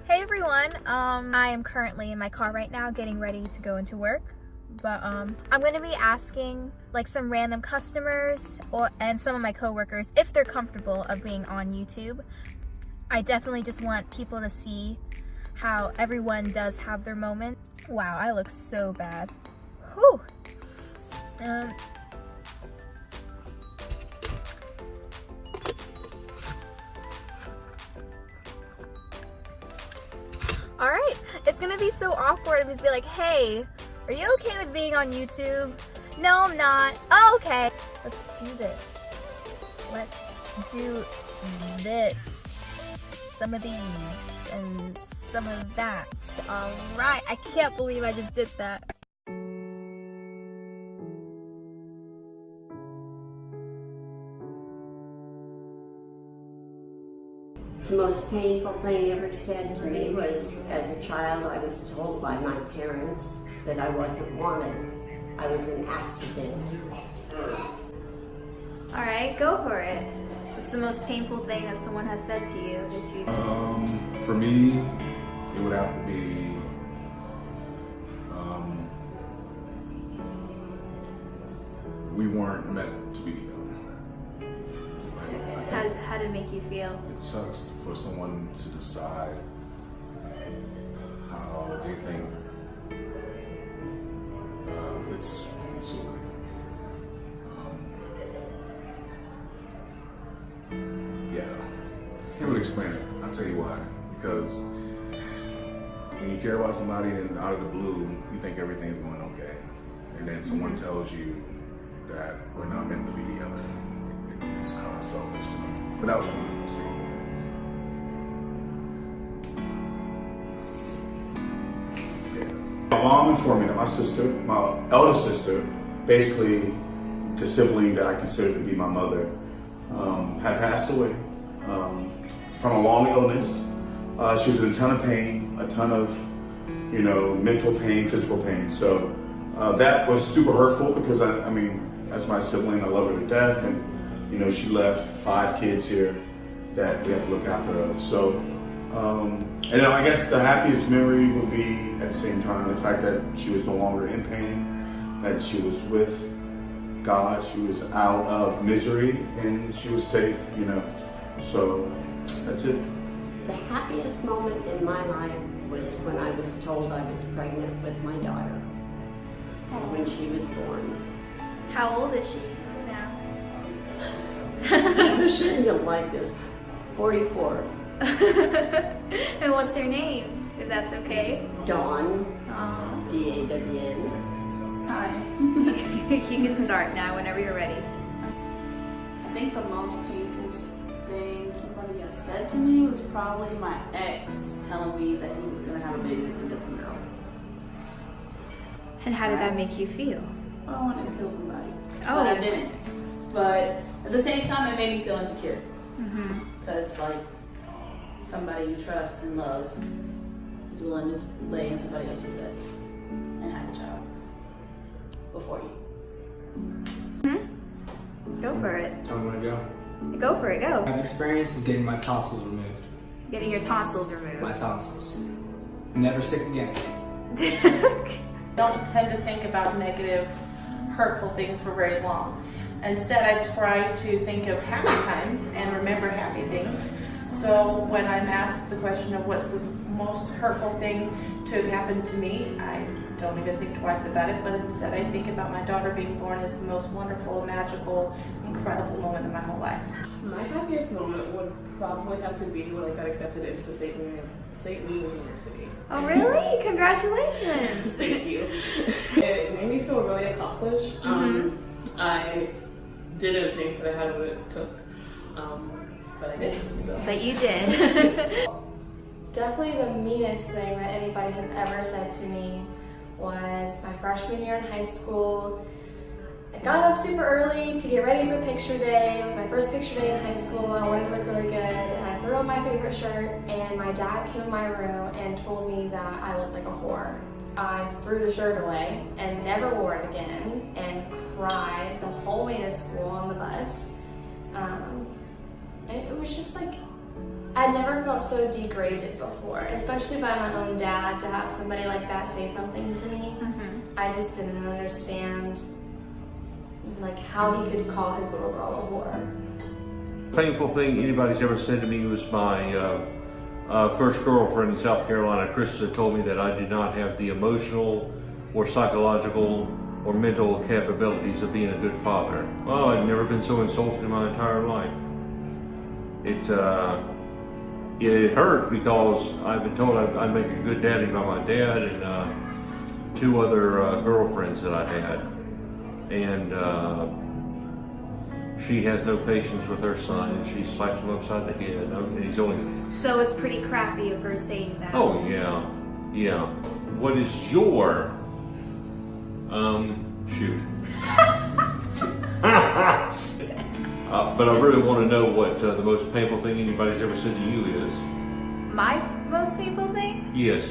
Hey everyone, I am currently in my car right now getting ready to go into work, but I'm gonna be asking like some random customers and some of my coworkers if they're comfortable of being on YouTube. I definitely just want people to see how everyone does have their moment. Wow, I look so bad. Whew. Alright, it's gonna be so awkward. I'm just be like, hey, are you okay with being on YouTube? No, I'm not. Oh, okay. Let's do this. Let's do this. Some of these and some of that. Alright, I can't believe I just did that. The most painful thing ever said to me was, as a child, I was told by my parents that I wasn't wanted. I was an accident. All right, go for it. What's the most painful thing that someone has said to you? For me, it would have to be we weren't meant to be together. How did it make you feel? It sucks for someone to decide how they think. It's so weird. Yeah, can't really explain it. I'll tell you why. Because when you care about somebody and out of the blue, you think everything's going okay, and then someone tells you that we're not meant to be together. It's kind of selfish to me. But that was one of the most painful. Yeah. My mom informed me that my sister, my eldest sister, basically the sibling that I consider to be my mother, had passed away from a long illness. She was in a ton of pain, a ton of, mental pain, physical pain. So that was super hurtful because I mean, that's my sibling. I love her to death, and she left 5 kids here that we have to look after us. So, and I guess the happiest memory would be at the same time the fact that she was no longer in pain, that she was with God, she was out of misery, and she was safe, So that's it. The happiest moment in my life was when I was told I was pregnant with my daughter, when she was born. How old is she now? I shouldn't have liked this. 44. And what's her name, if that's okay? Dawn. Aww. D-A-W-N. Hi. You can start now whenever you're ready. I think the most painful thing somebody has said to me was probably my ex telling me that he was going to have a baby with a different girl. And how did that make you feel? I wanted to kill somebody, Oh. but I didn't. But at the same time, it made me feel insecure. Mm-hmm. Because somebody you trust and love is willing to lay in somebody else's bed and have a child before you. Go for it. Tell me where to go. Go for it, go. I have experience with getting my tonsils removed. Getting your tonsils removed. My tonsils. Never sick again. Don't tend to think about negative, hurtful things for very long. Instead, I try to think of happy times and remember happy things. So when I'm asked the question of what's the most hurtful thing to have happened to me, I don't even think twice about it, but instead I think about my daughter being born as the most wonderful, magical, incredible moment of my whole life. My happiest moment would probably have to be when I got accepted into St. Louis University. Oh really? Congratulations! Thank you. It made me feel really accomplished. I didn't think that I had what it took, but I did. So. But you did. Definitely the meanest thing that anybody has ever said to me was my freshman year in high school. I got up super early to get ready for picture day. It was my first picture day in high school. I wanted to look really good, and I threw on my favorite shirt, and my dad came in my room and told me that I looked like a whore. I threw the shirt away and never wore it again, and cried the whole way to school on the bus. And it was just like, I'd never felt so degraded before, especially by my own dad, to have somebody like that say something to me. I just didn't understand like how he could call his little girl a whore. Painful thing anybody's ever said to me was my first girlfriend in South Carolina. Krista told me that I did not have the emotional or psychological or mental capabilities of being a good father. Well, I'd never been so insulted in my entire life. It hurt because I've been told I'd make a good daddy by my dad and 2 other girlfriends that I had. And she has no patience with her son, and she slaps him upside the head. And he's only... So it's pretty crappy of her saying that. Oh, yeah. Yeah. What is your... shoot. But I really want to know what the most painful thing anybody's ever said to you is. My most painful thing? Yes.